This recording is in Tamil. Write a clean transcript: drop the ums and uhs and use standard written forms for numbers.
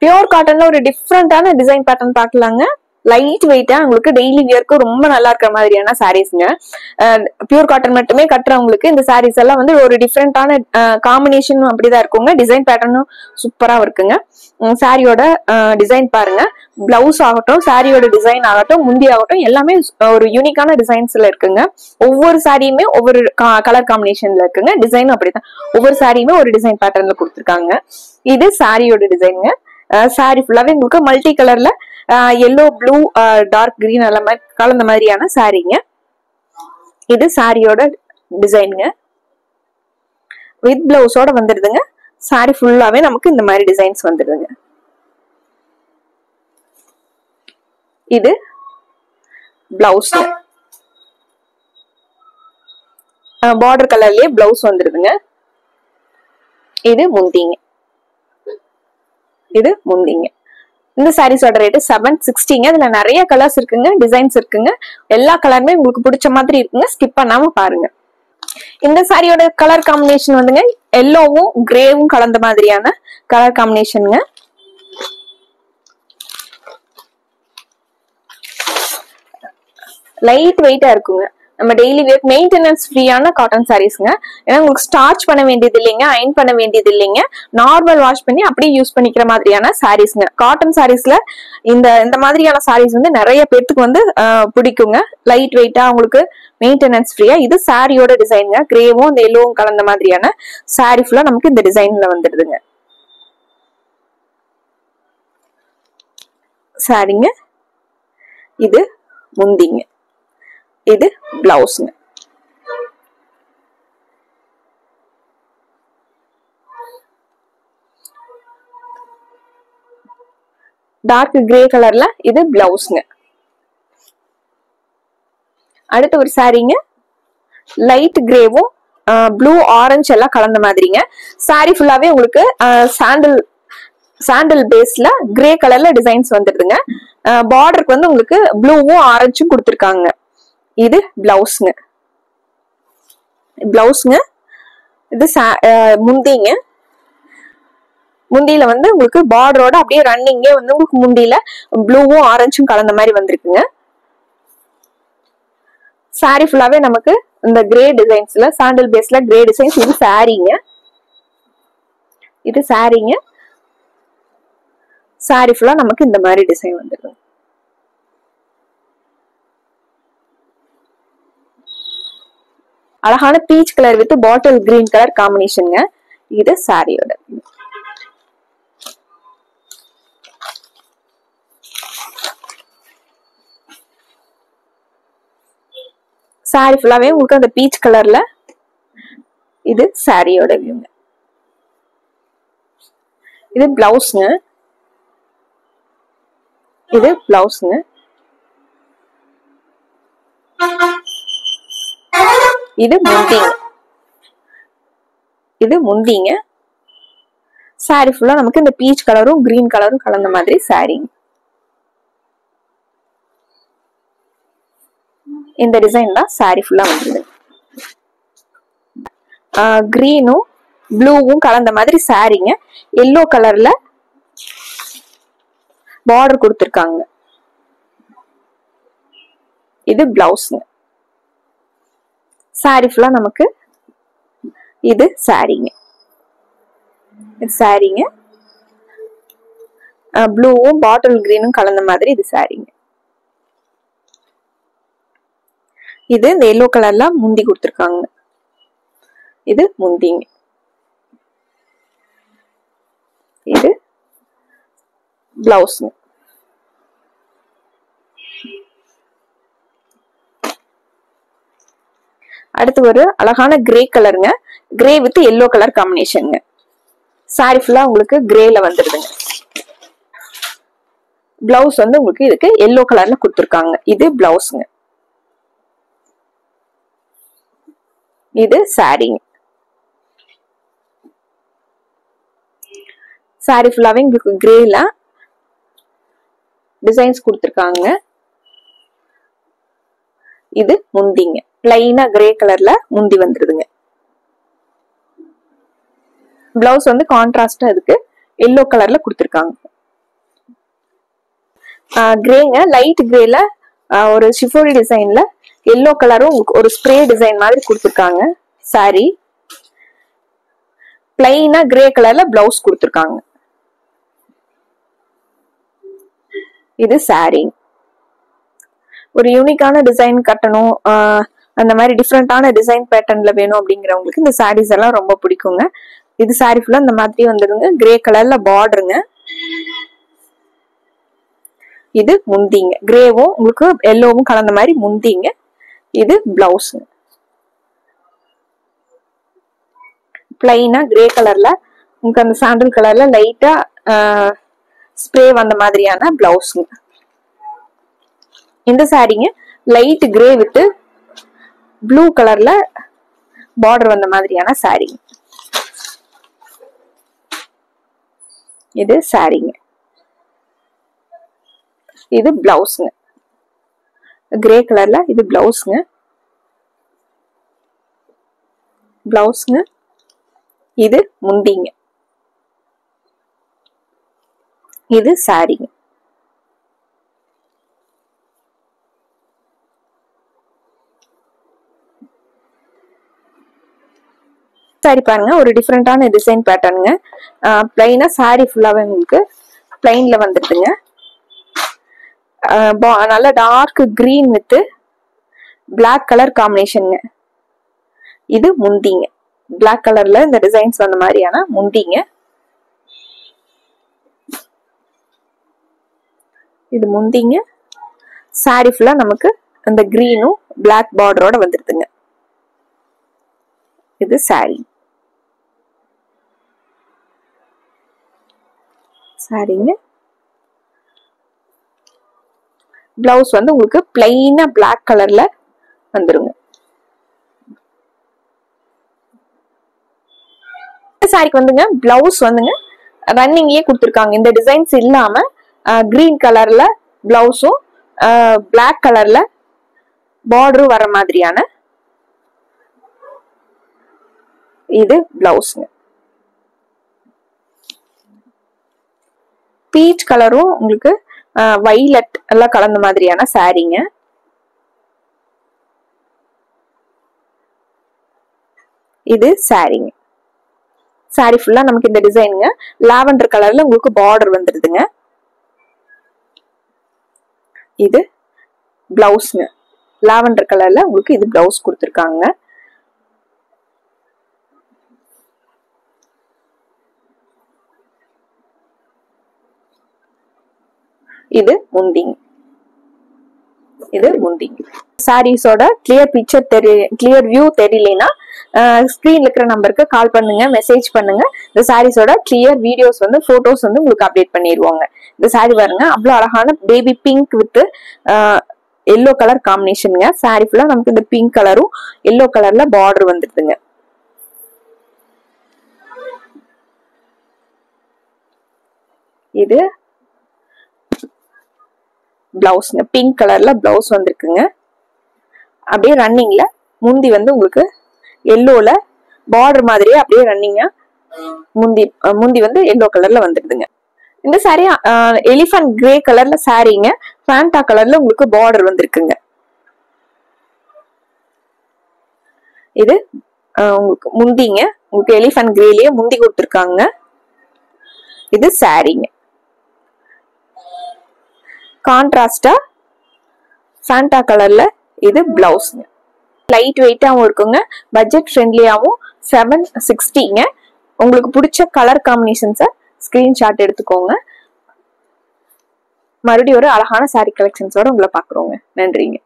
பியூர் காட்டன்ல ஒரு டிஃப்ரெண்டான டிசைன் பேட்டர்ன் பார்க்கலாங்க. லைட் வெயிட்டா உங்களுக்கு டெய்லி வியர்க்கு ரொம்ப நல்லா இருக்கிற மாதிரியான சாரீஸ்ங்க. பியூர் காட்டன் மட்டுமே கட்டுறவங்களுக்கு இந்த சாரீஸ் எல்லாம் வந்து ஒரு டிஃப்ரெண்டான காம்பினேஷன் அப்படிதான் இருக்குங்க. டிசைன் பேட்டர்னும் சூப்பரா இருக்குங்க. சாரியோட டிசைன் பாருங்க. பிளவுஸ் ஆகட்டும், சாரியோட டிசைன் ஆகட்டும், முந்தி ஆகட்டும், எல்லாமே ஒரு யூனிக்கான டிசைன்ஸ்ல இருக்குங்க. ஒவ்வொரு சாரியுமே ஒவ்வொரு கலர் காம்பினேஷன்ல இருக்குங்க. டிசைனும் அப்படிதான். ஒவ்வொரு சாரியுமே ஒரு டிசைன் பேட்டர்ன்ல கொடுத்துருக்காங்க. இது சாரியோட டிசைனுங்க. சாரி ஃபுல்லாவே உங்களுக்கு மல்டி கலர்ல எல்லோ, ப்ளூ, டார்க் கிரீன் எல்லாம் கலந்த மாதிரியான சாரீங்க. இது சாரியோட டிசைனுங்க. வித் பிளவுஸோட வந்துடுதுங்க. சாரி ஃபுல்லாவே நமக்கு இந்த மாதிரி டிசைன்ஸ் வந்துடுதுங்க. இது பிளவுஸ். பார்டர் கலர்லயே பிளவுஸ் வந்துடுதுங்க. இது முந்திங்க. இது முந்திங்க. இந்த சாரீஸோட ரேட் 760ங்க. இதுல நிறைய கலர்ஸ் இருக்குங்க, டிசைன்ஸ் இருக்குங்க. எல்லா கலருமே உங்களுக்கு பிடிச்ச மாதிரி இருக்குங்க. ஸ்கிப் பண்ணாம பாருங்க. இந்த சாரியோட கலர் காம்பினேஷன் வந்துங்க எல்லோவும் கிரேவும் கலந்த மாதிரியான கலர் காம்பினேஷனுங்க. லைட் வெயிட்டா இருக்குங்க. நம்ம டெய்லி வேர் மெயின்டெனன்ஸ் ஃப்ரீயான காட்டன் சாரீஸ்ங்க. ஏன்னா உங்களுக்கு ஸ்டார்ச் பண்ண வேண்டியது இல்லைங்க, அயன் பண்ண வேண்டியது இல்லைங்க. நார்மல் வாஷ் பண்ணி அப்படியே யூஸ் பண்ணிக்கிற மாதிரியான சாரீஸ்ங்க. காட்டன் சாரீஸ்ல இந்த மாதிரியான சாரீஸ் வந்து நிறைய பேருக்கு வந்து பிடிக்குங்க. லைட் வெயிட்டா உங்களுக்கு மெயின்டெனன்ஸ் ஃப்ரீயா. இது சாரியோட டிசைனுங்க. கிரேவும் இந்த எல்லோவும் கலந்த மாதிரியான சாரி ஃபுல்லா நமக்கு இந்த டிசைன்ல வந்துடுதுங்க. சாரிங்க. இது முந்திங்க. இது பிளவுஸ்ங்க. டார்க் கிரே கலர்ல இது பிளவுஸ்ங்க. அடுத்து ஒரு சாரீங்க. லைட் கிரேவும் ப்ளூ, ஆரஞ்சு எல்லாம் கலந்த மாதிரிங்க. சாரி ஃபுல்லாவே உங்களுக்கு சாண்டல் பேஸ்ல கிரே கலர்ல டிசைன்ஸ் வந்துடுதுங்க. பார்டருக்கு வந்து உங்களுக்கு ப்ளூவும் ஆரஞ்சும் கொடுத்துருக்காங்க. இது பிளவுஸ்ங்க. பிளவுஸ்ங்க. இது முந்திங்க. முந்தியில வந்து உங்களுக்கு பார்டரோட அப்படியே ரன்னிங்கே வந்து உங்களுக்கு முந்தியில ப்ளூவும் ஆரஞ்சும் கலந்த மாதிரி வந்திருக்குங்க. சாரி ஃபுல்லாவே நமக்கு இந்த கிரே டிசைன்ஸ்ல சாண்டல் பேஸ்ல கிரே டிசைன்ஸ். இது சாரீங்க. இது சாரீங்க. சாரி ஃபுல்லா நமக்கு இந்த மாதிரி டிசைன் வந்துருக்கு. அழகான peach colour with bottle green colour காம்பினேஷனுங்க. இது சாரியோட. சாரி ஃபுல்லாவே உங்களுக்கு அந்த பீச் கலர்ல. இது சாரியோட வியூங்க. இது பிளவுஸ்ங்க. இது பிளவுஸ்ங்க. இது முந்திங்க. இது முந்திங்க. சாரி ஃபுல்லா நமக்கு இந்த பீச் கலரும் கிரீன் கலரும் கலந்த மாதிரி சாரிங்க. இந்த டிசைன் தான் சாரி ஃபுல்லா வந்துருது. கிரீனும் ப்ளூவும் கலந்த மாதிரி சாரிங்க. எல்லோ கலர்ல பார்டர் கொடுத்திருக்காங்க. இது பிளவுஸ்ங்க. சாரி ஃபுல்லா நமக்கு இது சாரிங்க. இது சாரிங்க. ப்ளூவும் பாட்டில் கிரீனும் கலந்த மாதிரி இது சாரிங்க. இது இந்த எல்லோ கலர்ல முந்தி கொடுத்திருக்காங்க. இது முந்திங்க. இது பிளவுஸ்ங்க. அடுத்து ஒரு அழகான கிரே கலருங்க. கிரே வித் எல்லோ கலர் காம்பினேஷனுங்க. சாரி ஃபுல்லா உங்களுக்கு கிரேல வந்துருதுங்க. பிளவுஸ் வந்து உங்களுக்கு இதுக்கு எல்லோ கலர்ல கொடுத்திருக்காங்க. இது பிளவுஸ்ங்க. இது சாரிங்க. சாரி ஃபுல்லாவே உங்களுக்கு கிரேல டிசைன்ஸ் கொடுத்திருக்காங்க. இது முந்திங்க. பிளைனா கிரே கலர்ல முந்தி வந்துருதுங்க. பிளவுஸ் வந்து கான்ட்ராஸ்டா இருக்கு. எல்லோ கலர்ல கொடுத்திருக்காங்க. கிரேங்க, லைட் கிரேல ஒரு ஷிஃபோரி டிசைன்ல எல்லோ கலரும் ஒரு ஸ்ப்ரே டிசைன் மாதிரி கொடுத்துருக்காங்க. சாரி பிளைனா கிரே கலர்ல பிளவுஸ் கொடுத்துருக்காங்க. இது சாரி. ஒரு யூனிக்கான டிசைன் கட்டணும், அந்த மாதிரி டிஃப்ரெண்டான டிசைன் பேட்டர்ன்ல வேணும் அப்படிங்கிறவங்களுக்கு இந்த சாரீஸ் எல்லாம் ரொம்ப பிடிக்குங்க. இது சாரி ஃபுல்லா இந்த மாதிரி வந்துருங்க. கிரே கலர்ல பார்டருங்க. இது முந்திங்க, கிரேவும் உங்களுக்கு எல்லோவும் கலந்த மாதிரி முந்திங்க. இது பிளவுஸுங்க. பிளைனா கிரே கலர்ல உங்களுக்கு அந்த சாண்டல் கலர்ல லைட்டா ஸ்ப்ரே வந்த மாதிரியான பிளவுஸுங்க. இந்த சாரீங்க லைட் கிரே வித் ப்ளூ கலர்ல பார்டர் வந்த மாதிரியான சாரீ. இது சாரீங்க. இது பிளவுஸ்ங்க, கிரே கலர்ல. இது பிளவுஸ்ங்க. பிளவுஸ்ங்க. இது முந்திங்க. இது சாரீங்க. சாரி பாருங்க, ஒரு டிஃப்ரெண்டான டிசைன் பேட்டர்னுங்க. பிளைனா சாரி ஃபுல்லாவே உங்களுக்கு பிளைன்ல வந்துட்டுங்க. நல்ல dark green with black colour காம்பினேஷனுங்க. இது முந்திங்க, பிளாக் கலர்ல இந்த டிசைன்ஸ் வந்த மாதிரியான முந்திங்க. இது முந்திங்க. சாரி ஃபுல்லா நமக்கு அந்த கிரீனும் பிளாக் பார்டரோட வந்துருதுங்க. இது சாரி. சாரிங்க. பிளவுஸ் வந்து உங்களுக்கு பிளைனா பிளாக் கலர்ல வந்துருங்க. சாரிக்கு வந்துங்க பிளவுஸ் வந்துங்க ரன்னிங்கே கொடுத்துருக்காங்க. இந்த டிசைன்ஸ் இல்லாம கிரீன் கலர்ல பிளவுஸும் பிளாக் கலர்ல பார்டரும் வர மாதிரியான இது பிளவுஸ்ங்க. பீச் கலரும் உங்களுக்கு வைலட் எல்லாம் கலந்த மாதிரியான சாரீங்க. இது சாரீங்க. சாரி ஃபுல்லா நமக்கு இந்த டிசைனுங்க லாவெண்டர் கலர்ல உங்களுக்கு பார்டர் வந்துருதுங்க. இது பிளவுஸ்ங்க, லாவெண்டர் கலர்ல உங்களுக்கு இது பிளவுஸ் கொடுத்துருக்காங்க. இது முந்திங்க. இது முந்திங்க. சாரீஸோட கிளியர் பிக்சர் கிளியர் வியூ தெரியலனா ஸ்கிரீன்ல இருக்கிற நம்பருக்கு கால் பண்ணுங்க, மெசேஜ் பண்ணுங்க. இந்த சாரீஸோட கிளியர் வீடியோஸ் வந்து போட்டோஸ் வந்து உங்களுக்கு அப்டேட் பண்ணிடுவாங்க. இந்த சாரி பாருங்க, அவ்வளவு அழகான baby pink with yellow colour காம்பினேஷனுங்க. சாரி ஃபுல்லா நமக்கு இந்த பிங்க் கலரும் எல்லோ கலர்ல பார்டர் வந்துருதுங்க. இது பிளவுஸ்ங்க, பிங்க் கலர்ல பிளவுஸ் வந்திருக்குங்க. அப்படியே ரன்னிங்ல முந்தி வந்து உங்களுக்கு எல்லோல பார்டர் மாதிரியே அப்படியே ரன்னிங்கா முந்தி வந்து எல்லோ கலர்ல வந்துடுதுங்க. இந்த சாரி எலிஃபண்ட் கிரே கலர்ல சாரீங்க, ஃபேண்டா கலர்ல உங்களுக்கு பார்டர் வந்திருக்குங்க. இது உங்களுக்கு முந்திங்க, உங்களுக்கு எலிஃபண்ட் கிரேலயே முந்தி கொடுத்துருக்காங்க. இது சாரீங்க. கான்ட்ராஸ்டா ஃபேண்டா கலர்ல இது பிளவுஸ்ங்க. லைட் வெயிட்டாவும் இருக்குங்க, பட்ஜெட் ஃப்ரெண்ட்லியாவும் 760ங்க. உங்களுக்கு பிடிச்ச கலர் காம்பினேஷன்ஸை ஸ்கிரீன்ஷாட் எடுத்துக்கோங்க. மறுபடியும் ஒரு அழகான சாரி கலெக்ஷன்ஸோட உங்களை பாக்குறோங்க. நன்றிங்க.